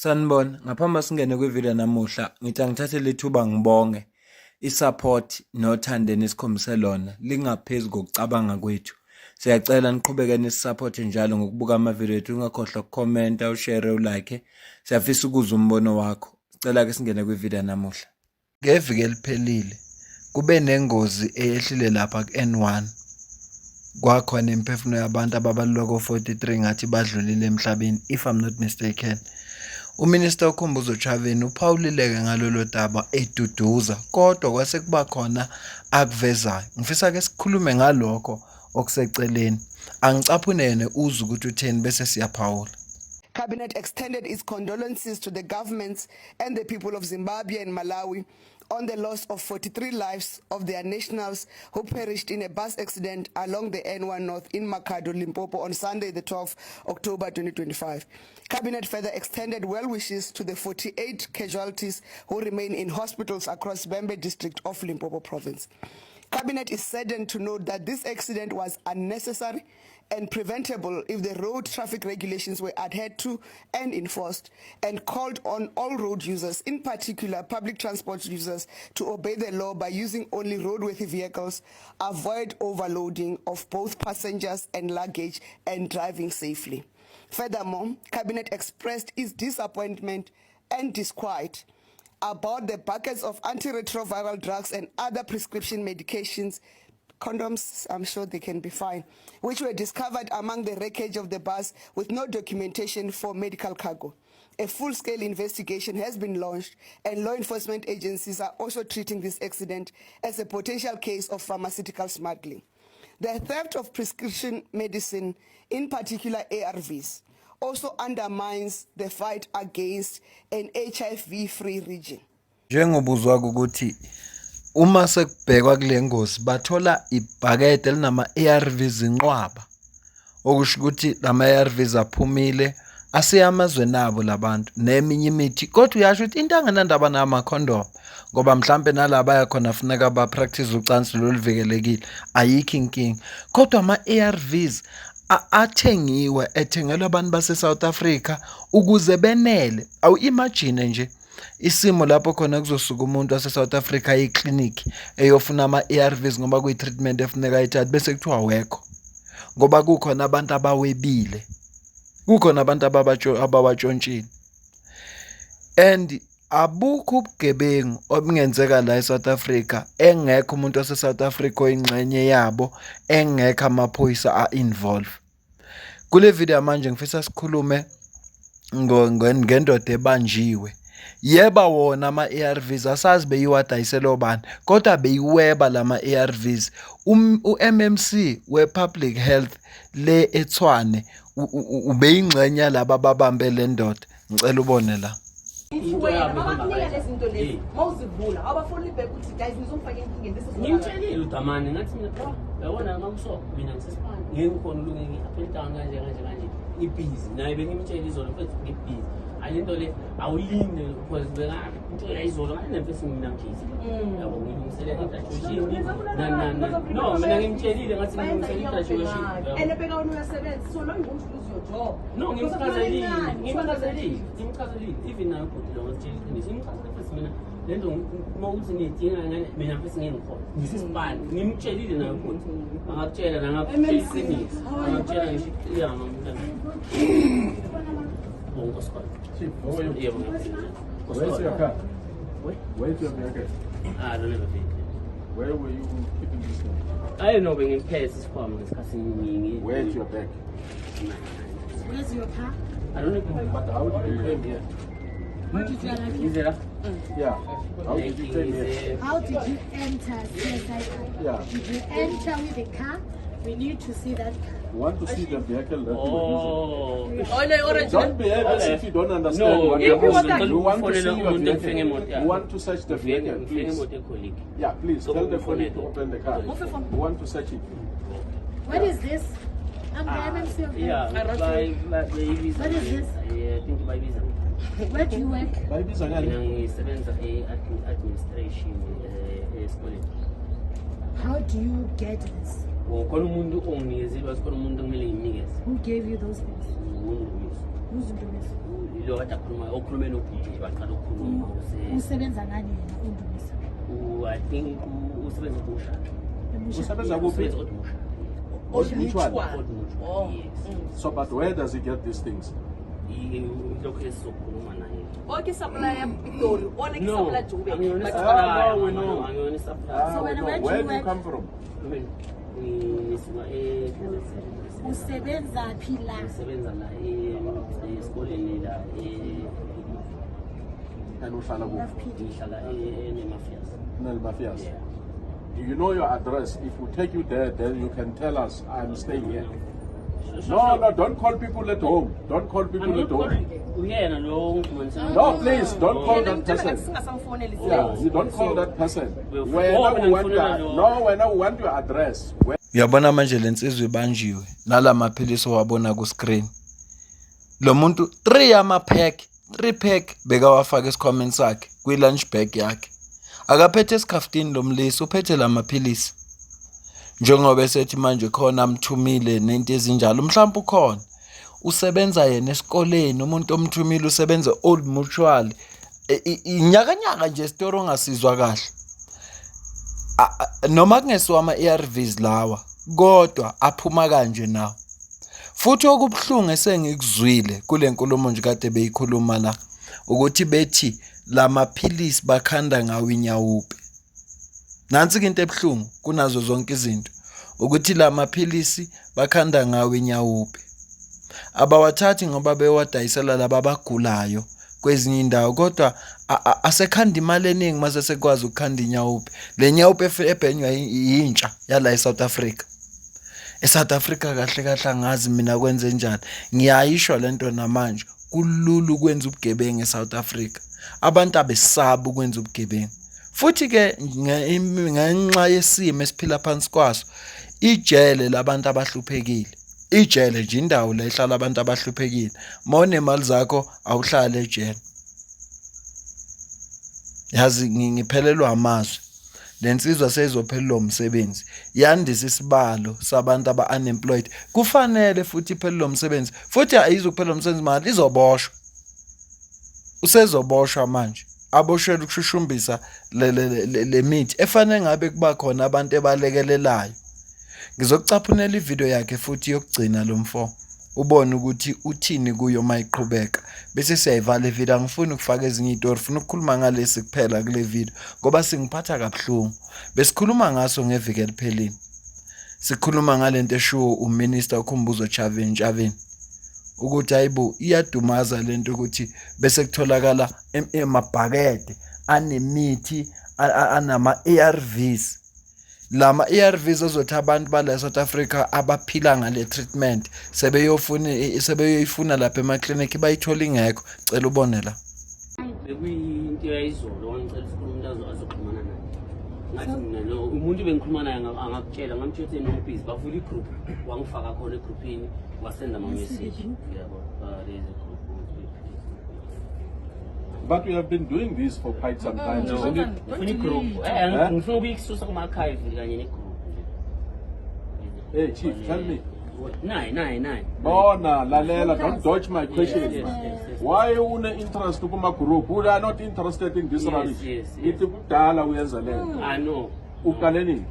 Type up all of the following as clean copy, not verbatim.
Sanibona, ngaphambi singene kwivideo namuhla, ngithi angithathe lethuba ngibonge i-support nothando nesikhombise lona lingaphezu kokucabanga kwethu. Siyacela niqhubeke nisupporte njalo ngokubuka amavideo ethu, ungakhohlwa ukukhomenta, ushare, ulike. Siyafisa ukuzwa umbono wakho. Sicela ke singene kwivideo namuhla. Ngeviki eliphelile kube nengozi eyehlile lapha ku-N1. Kwakhona imiphefumulo yabantu ababalulwa ko-43 ngathi badlulile emhlabeni, if I'm not mistaken. Uminister uKhumbuzo Chaveni uphawulileke ngalolu daba eduduza, kodwa kwase kuba khona akuvezayo. Ngifisa ke sikhulume ngalokho okuseceleni. Angicaphunene uzwe ukuthi utheni bese siyaphawula. Cabinet extended its condolences to the governments and the people of Zimbabwe and Malawi on the loss of 43 lives of their nationals who perished in a bus accident along the N1 North in Makhado, Limpopo on Sunday, the 12th October 2025. Cabinet further extended well wishes to the 48 casualties who remain in hospitals across Bembe district of Limpopo province. Cabinet is saddened to note that this accident was unnecessary and preventable if the road traffic regulations were adhered to and enforced, and called on all road users, in particular public transport users, to obey the law by using only roadworthy vehicles, avoid overloading of both passengers and luggage, and driving safely. Furthermore, Cabinet expressed its disappointment and disquiet about the buckets of antiretroviral drugs and other prescription medications, condoms, I'm sure they can be fine, which were discovered among the wreckage of the bus with no documentation for medical cargo. A full-scale investigation has been launched, and law enforcement agencies are also treating this accident as a potential case of pharmaceutical smuggling. The theft of prescription medicine, in particular ARVs, also undermines the fight against an HIV-free region. Njengobuzwa ukuthi uma sekubhekwa kule ngozi bathola ibhakede linama ARVs inqwaba, okusho ukuthi lama ARVs aphumile aseyamazwe nabo labantu neminye imithi, kodwa uyasho ukuthi into angenandaba nama condom ngoba mhlambe nalaba yakhona funeka ba practice ucansi loluvikelekile, ayikho inkinga. Kodwa ama ARVs athengiwe ethengelwa abantu base South Africa ukuze benele. Awu imagine nje isimo lapho khona kuzosuka umuntu wase South Africa eclinic eyofuna ama ARVs ngoba kuyi treatment efuneka ayithathe bese kuthiwa wekho, ngoba kukhona abantu abawebile, kukhona abantu abawatshontshile. And abukho ubugebengu obungenzeka la eSouth Africa engekho umuntu wase South Africa oyingxenye yabo, engekho amaphoyisa a-involve. Kule video manje ngifisa sikhulume ngendoda ebanjiwe. Yeba wona ama ARVs asazi beyiwadayisela obani, kodwa beyiweba lama ARVs. uMMC we-Public Health le eTshwane ubeyingxenye laba babambe le ndoda. Ngicela ubone la. Ngimtshelile uDamani ngathi mina yabona ngakuso mina ngisesibani ngeke ukhona ulunge ngi-up and down kanje ngibhizi naye bengimtshela izolo mfethu ngibhizi ayinto le awulinde because into yayizolo nganemfesi mina ngibhizi yabo ngilungiselela igraduation no mina ngimtshelile ngathi ngilungiselela igraduation and ebeka wena uyasebenza so lo ngumfundi uzojob no ngimchazelile even nayo ukuthi lo ngitshela iqiniso ngimchazelile mfethu mina lento mawuthi nidinga ngane mina mfethu ngikhona ngisisibani ngimtshelile nayo ukuthi angakutshela nangakutshela iqiniso angakutshela ngisho iyama mntana Where's your car? Where's your vehicle? I don't have a vehicle. Where were you keeping this thing? I don't know when in Paris is from discussing. Where's your bag? Where's your car? I don't know. But how did you came here? What did you like? Is it? Yeah. How did you came here? How did you enter CSI? Yeah. Did you enter with the car? We need to see that car. You want to see the vehicle that you were using? Oh. Don't behave as if you don't understand No, what if you're you want doing. You want to to see your vehicle. yeah. You want to search the vehicle, please. Yeah, please. So Tell the before colleague they to open the car. You want to search it. What is this? I'm the MMC of Yeah, by visa. What is this? I think by visa. Where do you work? By this Mina again. ngisebenza administration esikoleni. How do you get this? Khona umuntu onginikeza khona umuntu kumele nginikeze. Who gave you those things? Umuntu Who's doing this? lo kade akhuluma okhulume nobhuti baqala ukukhuluma usebenza ngani yena uNdumisa? I think usebenza kumusha. Usebenza kuphi? Mutual. Oh. Yes. So, but where does he get these things? Lokho esizokhuluma naye. Okay, supply Pitori, or like No, supply Jube. I'm on a But supply. no, we know. I'm on a supply. Ah, So we when know. I went Where to do you work- come from? Usebenza phi la? Ngisebenza la esikoleni la And uhlala kuphi? ngihlala eNemafias. Nelmafias. Yeah. Do you know your address? If we take you there, then you can tell us, I'm staying here. Sure. No, don't call people at home. Don't call people I'm at not home. uyena lo ngifumanisa. No, please, don't call that person. singasamfoneli Yeah, you don't call that person. We'll- When Oh, we want mina your, ngifuna no, when I want your address. Uyabona manje lensizwe ibanjiwe nalamaphilisi owabona ku screen. Lo muntu 3 pack beka wafaka esikhomeni sakhe kwi lunch bag yakhe. Akaphethe esikhafutini lomlisi uphethe lamaphilisi. Njengoba esethi manje khona amthumile nento ezinjalo mhlawumbe ukhona. Usebenza yena esikoleni umuntu omthumile usebenza Old Mutual. Inyakanyaka nje story ongasizwa kahle. Noma kungesiwa ama-ARVs lawa kodwa aphuma kanje nawo futhi okubhlungu esengikuzwile kule nkulumo nje kade beyikhuluma la ukuthi bethi lamaphilisi bakhanda ngawo inyawupe. Nansi into ebhlungu kunazo zonke izinto ukuthi lamaphilisi bakhanda ngawo inyawupe. Abawathathi ngoba bewadayisela laba abagulayo kwezinye indawo kodwa asekhanda imali eningi mase sekwazi ukukhanda inyawupe. Le nyawupe ebhenywa yintsha yala eSouth Africa. eSouth Africa kahle kahle angazi mina kwenze njani. Ngiyayisho lento namanje kulula ukwenza ubugebengu eSouth Africa. Abantu abesaba ukwenza ubugebengu. Futhi ke ngenxa yesimo esiphila phansi kwaso ijele labantu abahluphekile. Ijele nje indawo la ehlala abantu abahluphekile. Mawune imali zakho awuhlale ejele. Yazi ngiphelelwa amazwi. Lensizwa sezophelelwa umsebenzi. Yandisa isibalo sabantu aba-unemployed. Kufanele futhi iphelelwe umsebenzi. Futhi ayizokuphelelwa umsebenzi manje izoboshwa. Usezoboshwa manje. Aboshwele ukushushumbisa le mithi efanele ngabe kuba khona abantu ebalekelelayo. Ngizokucaphunela ivideo yakhe futhi yokugcina lo mfo. Ubone ukuthi uthini kuyo mayiqhubeka. Bese siyayivala ivideo. Angifuni ukufaka ezinye izitori, ufuna ukukhuluma ngalesi kuphela kule video ngoba singiphatha kabuhlungu. Besikhuluma ngaso ngeviki eliphelile. Sikhuluma ngalento esho uMinister uKhumbuzo Chavini. Ukuthi hayibo iyadumaza lento ukuthi bese kutholakala emabhakede anemithi anama ARVs. Lama ARVs azothi abantu bala South Africa abaphila ngale treatment sebeyoyifuna lapha emaclinic bayithola ingekho. Cela ubone la. Bekuyinto yayizolo wangicela isikhuluma umuntu azoxhumana naye. Ngathi mina no umuntu bengikhuluma naye angakutshela ngamthethe no busy bavula igroup wangifaka khona egroupini wasenda ama message. Yabo there's a group. But we have been doing this for quite some time. No, isn't it? ngifuna igroup. Ngifuna ukuyisusa kuma archive kanye negroup. Hey, Chief, tell me. Nine. Bona, Lalela, don't dodge my question. Yes. Why you interest to my group? We are not interested in this Yes, rubbish. yes. It's kudala uyenza le. I know. Ukaleni.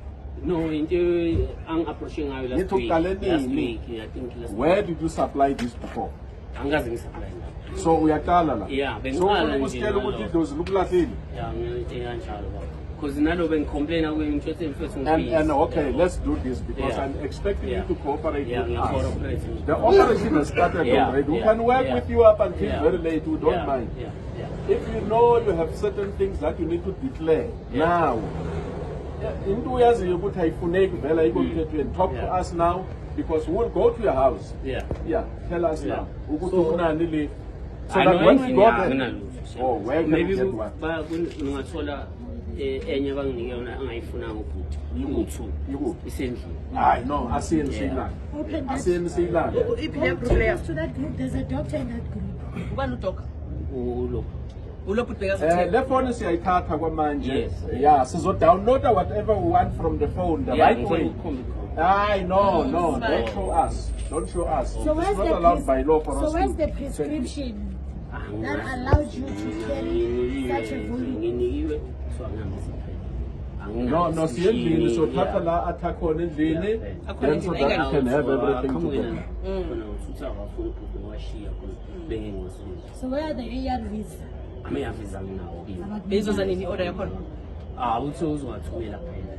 No, into ang approaching ngayo last Ngithi week. uqale Last nini? week, I think last Where week. did you supply this before? Angazi ngisupply la. So uyaqala la. Yeah, So bengiqala ufuna nje ukusitshela nalo. ukuthi idlozi lukulahlile. Yeah, ngiyithe kanjalo baba. Because nalo bengicomplain akuyimthetho emfethu And okay, let's do this because Yeah. I'm expecting Yeah. you to cooperate Yeah, with us. cooperate. The operation has started Yeah, already. We yeah, can work yeah. with you up until Yeah. very late. We don't mind. Yeah. If you know you have certain things that you need to declare Yeah. now, into uyaziyo ukuthi ayifuneki vela ikomthethweni. Talk to Yeah. us now because we'll go to your house. Yeah. Yeah, tell us Yeah. now. Ukuthi So- ufunani le. So I that know when we anything, go yeah, there, anginalutho. oh, where can Maybe we get one? ungathola enye banginike yona angayifunanga ubhuti. U2. Yikuphi? Isendlini. Hayi no, asiyeni Yeah. siyilana. Open that. Asiyeni siyilana. Take us to that group. There's a doctor in that group. Ubani udoka? Ulo. Ulokhu ubheka Le phone siyayithatha kwamanje. Yes. Yeah, sizo-downloada whatever we want from the phone the right way. Aye, no, don't show us. Don't show us. So It's not allowed by law for us where's to the check it. prescription? that allowed you to carry such a volume? nginikiwe so angihambisa iphela. No, siyendlini, so thatha la athakhona endlini, then so that you can have everything together. So where are the ARVs? Ama-ARVs anginawo kimi. Bezoza nini order yakhona? Uthi uzowathumela phela.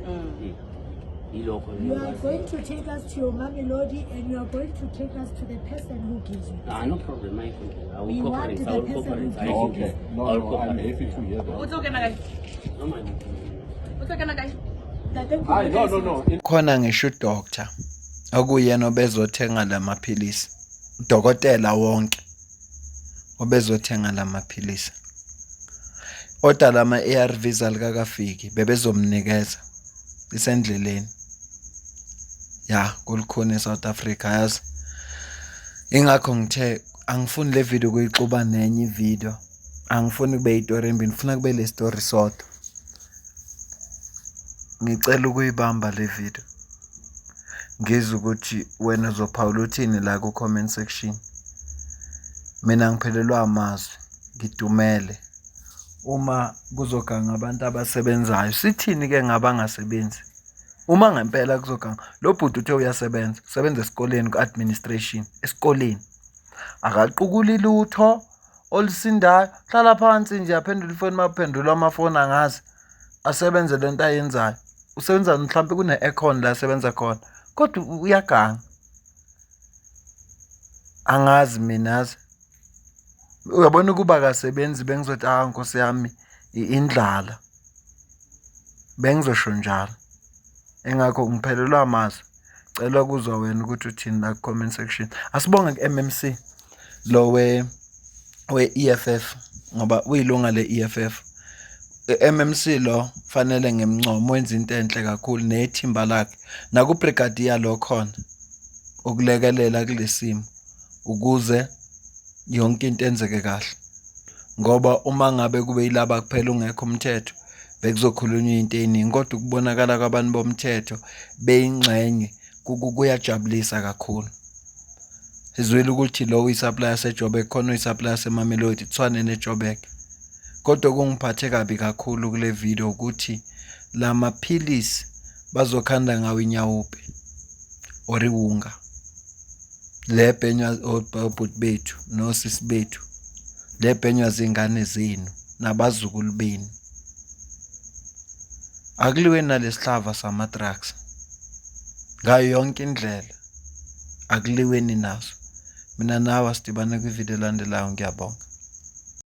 Yilokho You are going to take us to your Mamelodi and you are going to take us to the person who gives you. no problem, I will We want cooperate. the I will person cooperate. who I gives will Okay, I'll no, I'm cooperate. happy to hear that. Uthokena kahle. No man. Uthokena kahle. Hayi, no. Khona ngisho udoctor okuyena obezothenga lamaphilisi. Udokotela wonke obezothenga lamaphilisi. Oda lama ARVs alikakafiki bebezomnikeza isendleleni. Ya, kulikhona eSouth Africa yazi. Ingakho ngithe angifuni le video kuyixuba nenye video. Angifuni kube istory embini, ngifuna kube le story sodwa. Ngicela ukuyibamba le video. Ngizwe ukuthi wena uzophawula uthini la ku comment section. Mina ngiphelelwa amazwi, ngidumele. Uma kuzoganga abantu abasebenzayo, sithini ke ngabangasebenzi? Uma ngempela kuzoganga, lo bhuti uthe uyasebenza, usebenza esikoleni ku-administration, esikoleni. Akaqukuli lutho olisindayo, hlala phansi nje aphendula ifoni maphendula amafoni angazi. Asebenze lento ayenzayo. Usebenza mhlawumbe kune-aircon la asebenza khona. Kodwa uyaganga. Angazi mina. Uyabona ukuba akasebenzi bengizothi Nkosi yami indlala. Bengizosho njalo. Engakho ngiphelelwa amazwi. Cela kuzwa wena ukuthi uthini la comment section. Asibonge ku-MMC lo we-EFF ngoba uyilunga le-EFF. MMC lo fanele ngemncomo wenza into enhle kakhulu nethimba lakhe naku brigadier lo khona ukulekelela kulesimo ukuze yonke into enzeke kahle ngoba uma ngabe kube yilaba kuphela ungekho umthetho bekuzokhulunywa into eningi kodwa ukubonakala kwabantu bomthetho beyingxenye kuyajabulisa kakhulu. Sizwile ukuthi lo uyisupplier seJoburg khona uyisupplier seMamelodi tswane neJoburg. Kodwa kungiphathe kabi kakhulu kule video ukuthi la maphilisi bazokhanda ngawo inyawupe oriwunga lebhenywa obhuti bethu nosisi bethu lebhenywa zingane zenu nabazukulu benu. Akuliwe nalesihlava sama drugs ngayo yonke indlela akuliweni naso. Mina nawe sidibane kwivideo elandelayo, ngiyabonga.